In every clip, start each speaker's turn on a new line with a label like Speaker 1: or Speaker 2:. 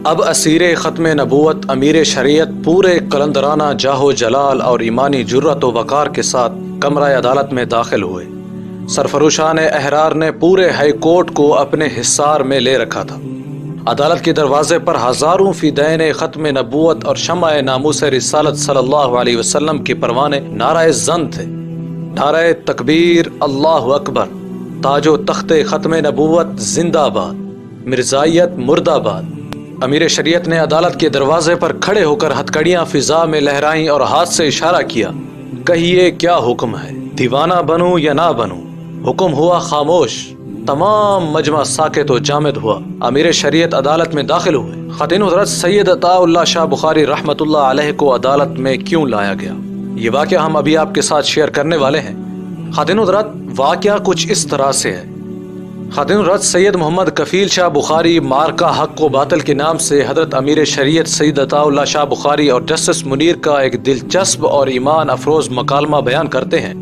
Speaker 1: اب اسیر ختم نبوت امیر شریعت پورے قلندرانہ جاہ و جلال اور ایمانی جرت و وقار کے ساتھ کمرہ عدالت میں داخل ہوئے۔ سرفروشان احرار نے پورے ہائی کورٹ کو اپنے حصار میں لے رکھا تھا۔ عدالت کے دروازے پر ہزاروں فدائین ختم نبوت اور شمع ناموس رسالت صلی اللہ علیہ وسلم کے پروانے نعرہ زن تھے۔ نعرہ تکبیر، اللہ اکبر، تاج و تخت ختم نبوت زندہ باد، مرزائیت مرد آباد۔ امیر شریعت نے عدالت کے دروازے پر کھڑے ہو کر ہتھکڑیاں فضا میں لہرائیں اور ہاتھ سے اشارہ کیا، کہیے کیا حکم ہے، دیوانہ بنوں یا نہ بنوں؟ حکم ہوا خاموش، تمام مجمع ساکت و جامد ہوا۔ امیر شریعت عدالت میں داخل ہوئے۔ خاتون حضرت سید عطاء اللہ شاہ بخاری رحمۃ اللہ علیہ کو عدالت میں کیوں لایا گیا، یہ واقعہ ہم ابھی آپ کے ساتھ شیئر کرنے والے ہیں۔ خاتون حضرت واقعہ کچھ اس طرح سے ہے۔ خاتون حضرت سید محمد کفیل شاہ بخاری مارکہ حق و باطل کے نام سے حضرت امیر شریعت سید عطاء اللہ شاہ بخاری اور جسٹس منیر کا ایک دلچسپ اور ایمان افروز مکالمہ بیان کرتے ہیں۔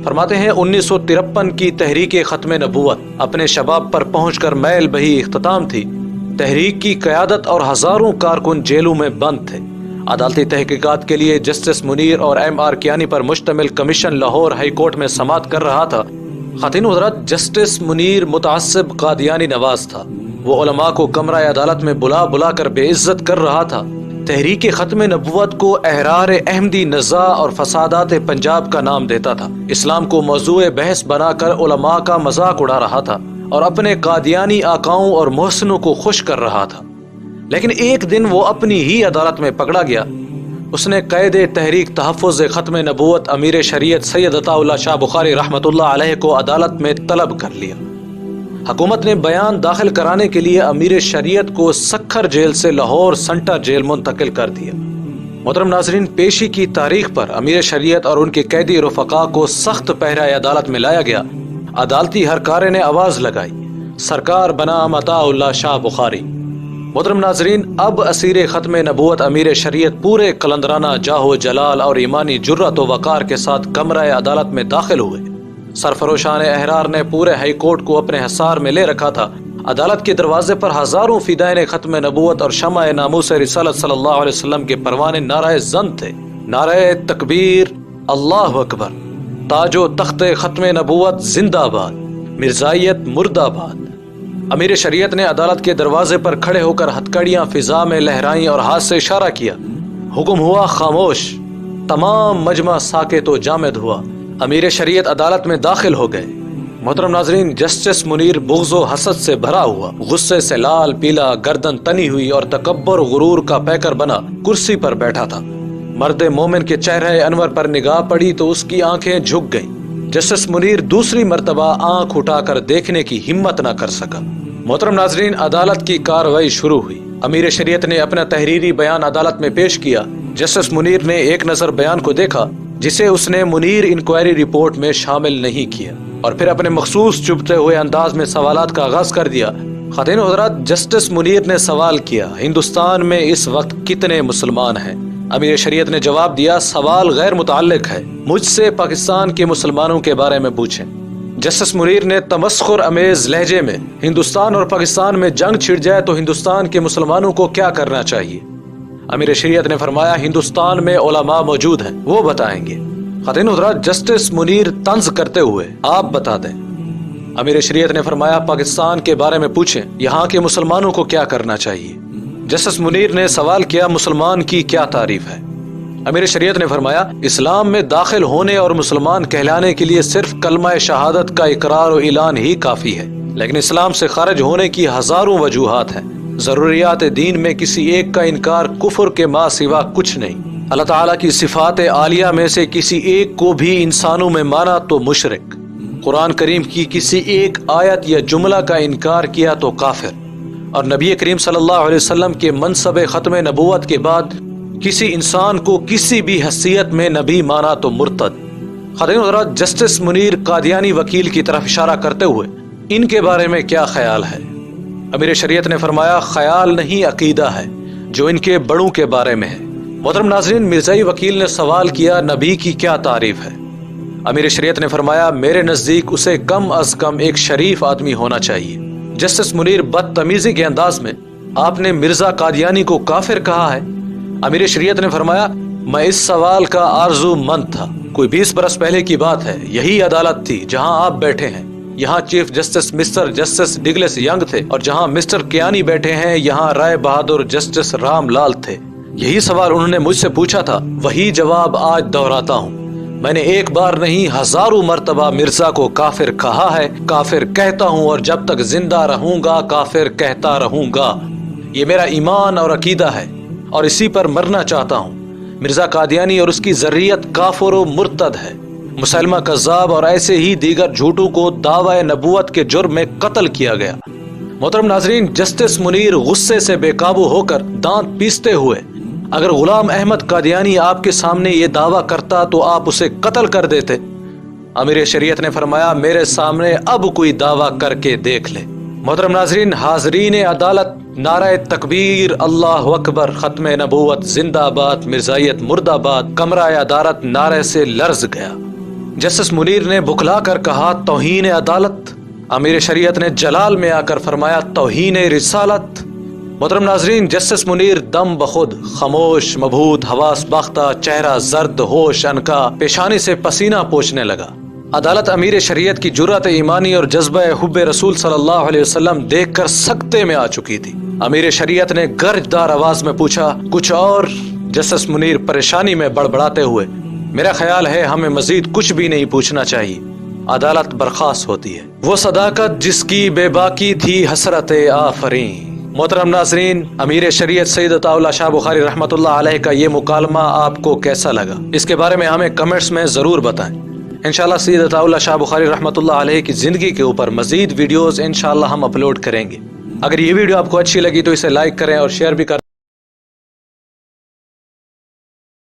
Speaker 1: فرماتے ہیں 1953 کی تحریک ختم نبوت اپنے شباب پر پہنچ کر میل بہی اختتام تھی۔ تحریک کی قیادت اور ہزاروں کارکن جیلوں میں بند تھے۔ عدالتی تحقیقات کے لیے جسٹس منیر اور ایم آر کیانی پر مشتمل کمیشن لاہور ہائی کورٹ میں سماعت کر رہا تھا۔ خاتون حضرت جسٹس منیر متعصب قادیانی نواز تھا۔ وہ علماء کو کمرہ عدالت میں بلا بلا کر بے عزت کر رہا تھا۔ تحریک ختم نبوت کو احرار احمدی نزاع اور فسادات پنجاب کا نام دیتا تھا۔ اسلام کو موضوع بحث بنا کر علماء کا مذاق اڑا رہا تھا اور اپنے قادیانی آقاؤں اور محسنوں کو خوش کر رہا تھا۔ لیکن ایک دن وہ اپنی ہی عدالت میں پکڑا گیا۔ اس نے قید تحریک تحفظ ختم نبوت امیر شریعت سید عطاء اللہ شاہ بخاری رحمۃ اللہ علیہ کو عدالت میں طلب کر لیا۔ حکومت نے بیان داخل کرانے کے لیے امیر شریعت کو سکھر جیل سے لاہور سنٹر جیل منتقل کر دیا۔ محترم ناظرین، پیشی کی تاریخ پر امیر شریعت اور ان کے قیدی رفقا کو سخت پہرہ عدالت میں لایا گیا۔ عدالتی ہرکارے نے آواز لگائی، سرکار بنام عطاء اللہ شاہ بخاری۔ محترم ناظرین، اب اسیر ختم نبوت امیر شریعت پورے قلندرانہ جاہ و جلال اور ایمانی جرت و وقار کے ساتھ کمرہ عدالت میں داخل ہوئے۔ سرفروشان احرار نے پورے ہائی کورٹ کو اپنے حصار میں لے رکھا تھا۔ عدالت کے دروازے پر ہزاروں فدائین ختم نبوت اور شمع ناموس رسالت صلی اللہ علیہ وسلم کے پروانے نعرہ زن تھے۔ نعرہ تکبیر، اللہ اکبر، تاج و تخت ختم نبوت زندہ باد، مرزائیت مرد آباد۔ امیر شریعت نے عدالت کے دروازے پر کھڑے ہو کر ہتھکڑیاں فضا میں لہرائیں اور ہاتھ سے اشارہ کیا۔ حکم ہوا خاموش، تمام مجمع ساکت و جامد ہوا۔ امیر شریعت عدالت میں داخل ہو گئے۔ محترم ناظرین، جسٹس منیر بغض و حسد سے بھرا ہوا، غصے سے لال پیلا، گردن تنی ہوئی اور تکبر غرور کا پیکر بنا کرسی پر بیٹھا تھا۔ مرد مومن کے چہرے انور پر نگاہ پڑی تو اس کی آنکھیں جھک گئیں۔ جسٹس منیر دوسری مرتبہ آنکھ اٹھا کر دیکھنے کی ہمت نہ کر سکا۔ محترم ناظرین، عدالت کی کارروائی شروع ہوئی۔ امیر شریعت نے اپنا تحریری بیان عدالت میں پیش کیا۔ جسٹس منیر نے ایک نظر بیان کو دیکھا جسے اس نے منیر انکوائری رپورٹ میں شامل نہیں کیا، اور پھر اپنے مخصوص چبھتے ہوئے انداز میں سوالات کا آغاز کر دیا۔ خاتون حضرات، جسٹس منیر نے سوال کیا، ہندوستان میں اس وقت کتنے مسلمان ہیں؟ امیر شریعت نے جواب دیا، سوال غیر متعلق ہے، مجھ سے پاکستان کے مسلمانوں کے بارے میں پوچھیں۔ جسٹس منیر نے تمسخر امیز لہجے میں، ہندوستان اور پاکستان میں جنگ چھڑ جائے تو ہندوستان کے مسلمانوں کو کیا کرنا چاہیے؟ امیر شریعت نے فرمایا، ہندوستان میں علماء موجود ہیں، وہ بتائیں گے۔ خاتون حضرات، جسٹس منیر طنز کرتے ہوئے، آپ بتا دیں۔ امیر شریعت نے فرمایا، پاکستان کے بارے میں پوچھیں، یہاں کے مسلمانوں کو کیا کرنا چاہیے؟ جسٹس منیر نے سوال کیا، مسلمان کی کیا تعریف ہے؟ امیر شریعت نے فرمایا، اسلام میں داخل ہونے اور مسلمان کہلانے کے لیے صرف کلمہ شہادت کا اقرار و اعلان ہی کافی ہے، لیکن اسلام سے خارج ہونے کی ہزاروں وجوہات ہیں۔ ضروریات دین میں کسی ایک کا انکار کفر کے ماں سوا کچھ نہیں۔ اللہ تعالیٰ کی صفات عالیہ میں سے کسی ایک کو بھی انسانوں میں مانا تو مشرک، قرآن کریم کی کسی ایک آیت یا جملہ کا انکار کیا تو کافر، اور نبی کریم صلی اللہ علیہ وسلم کے منصب ختم نبوت کے بعد کسی انسان کو کسی بھی حیثیت میں نبی مانا تو مرتد۔ خاتون حضرات، جسٹس منیر قادیانی وکیل کی طرف اشارہ کرتے ہوئے، ان کے بارے میں کیا خیال ہے؟ امیر شریعت نے فرمایا، خیال نہیں عقیدہ ہے جو ان کے بڑوں کے بارے میں ہے۔ محترم ناظرین، مرزائی وکیل نے سوال کیا، نبی کی کیا تعریف ہے؟ امیر شریعت نے فرمایا، میرے نزدیک اسے کم از کم ایک شریف آدمی ہونا چاہیے۔ جسٹس منیر بدتمیزی کے انداز میں، آپ نے مرزا قادیانی کو کافر کہا ہے؟ امیر شریعت نے فرمایا میں اس سوال کا آرزو مند تھا۔ کوئی 20 برس پہلے کی بات ہے، یہی عدالت تھی جہاں آپ بیٹھے ہیں۔ یہاں chief justice mister justice Douglas Young تھے، اور جہاں مسٹر کیانی بیٹھے ہیں یہاں رائے بہادر جسٹس رام لال تھے۔ یہی سوال انہوں نے مجھ سے پوچھا تھا، وہی جواب آج دہراتا ہوں۔ میں نے ایک بار نہیں ہزاروں مرتبہ مرزا کو کافر کہا ہے، کافر کہتا ہوں، اور جب تک زندہ رہوں گا کافر کہتا رہوں گا۔ یہ میرا ایمان اور عقیدہ ہے، اور اسی پر مرنا چاہتا ہوں۔ مرزا قادیانی اور اس کی ذریت کافر و مرتد ہے۔ مسلمہ کذاب اور ایسے ہی دیگر جھوٹوں کو دعوی نبوت کے جرم میں قتل کیا گیا۔ محترم ناظرین، جسٹس منیر غصے سے بے قابو ہو کر دانت پیستے ہوئے، اگر غلام احمد قادیانی آپ کے سامنے یہ دعویٰ کرتا تو آپ اسے قتل کر دیتے۔ امیر شریعت نے فرمایا میرے سامنے اب کوئی دعویٰ کر کے دیکھ لے۔ محترم ناظرین، حاضرین عدالت، نعرہ تکبیر، اللہ اکبر، ختم نبوت زندہ باد، مرزائیت مرد آباد، کمرہ عدالت نعرے سے لرز گیا۔ جسٹس منیر نے بکلا کر کہا توہین عدالت۔ امیر شریعت نے جلال میں آ کر فرمایا توہین رسالت۔ محترم ناظرین، جسٹس منیر دم بخود خاموش، مبہوت، حواس باختہ، چہرہ زرد، ہوش انکا، پیشانی سے پسینہ پوچھنے لگا۔ عدالت امیر شریعت کی جرأت ایمانی اور جذبہ حب رسول صلی اللہ علیہ وسلم دیکھ کر سکتے میں آ چکی تھی۔ امیر شریعت نے گرج دار آواز میں پوچھا کچھ اور؟ جسٹس منیر پریشانی میں بڑبڑاتے ہوئے میرا خیال ہے ہمیں مزید کچھ بھی نہیں پوچھنا چاہیے۔ عدالت برخاست ہوتی ہے۔ وہ صداقت جس کی بے باکی تھی حسرت آفرین۔ محترم ناظرین، امیر شریعت سید عطا اللہ شاہ بخاری رحمۃ اللہ علیہ کا یہ مکالمہ آپ کو کیسا لگا؟ اس کے بارے میں ہمیں کمنٹس میں ضرور بتائیں۔ انشاءاللہ سید عطا اللہ شاہ بخاری رحمۃ اللہ علیہ کی زندگی کے اوپر مزید ویڈیوز انشاءاللہ ہم اپلوڈ کریں گے۔ اگر یہ ویڈیو آپ کو اچھی لگی تو اسے لائک کریں اور شیئر بھی کریں۔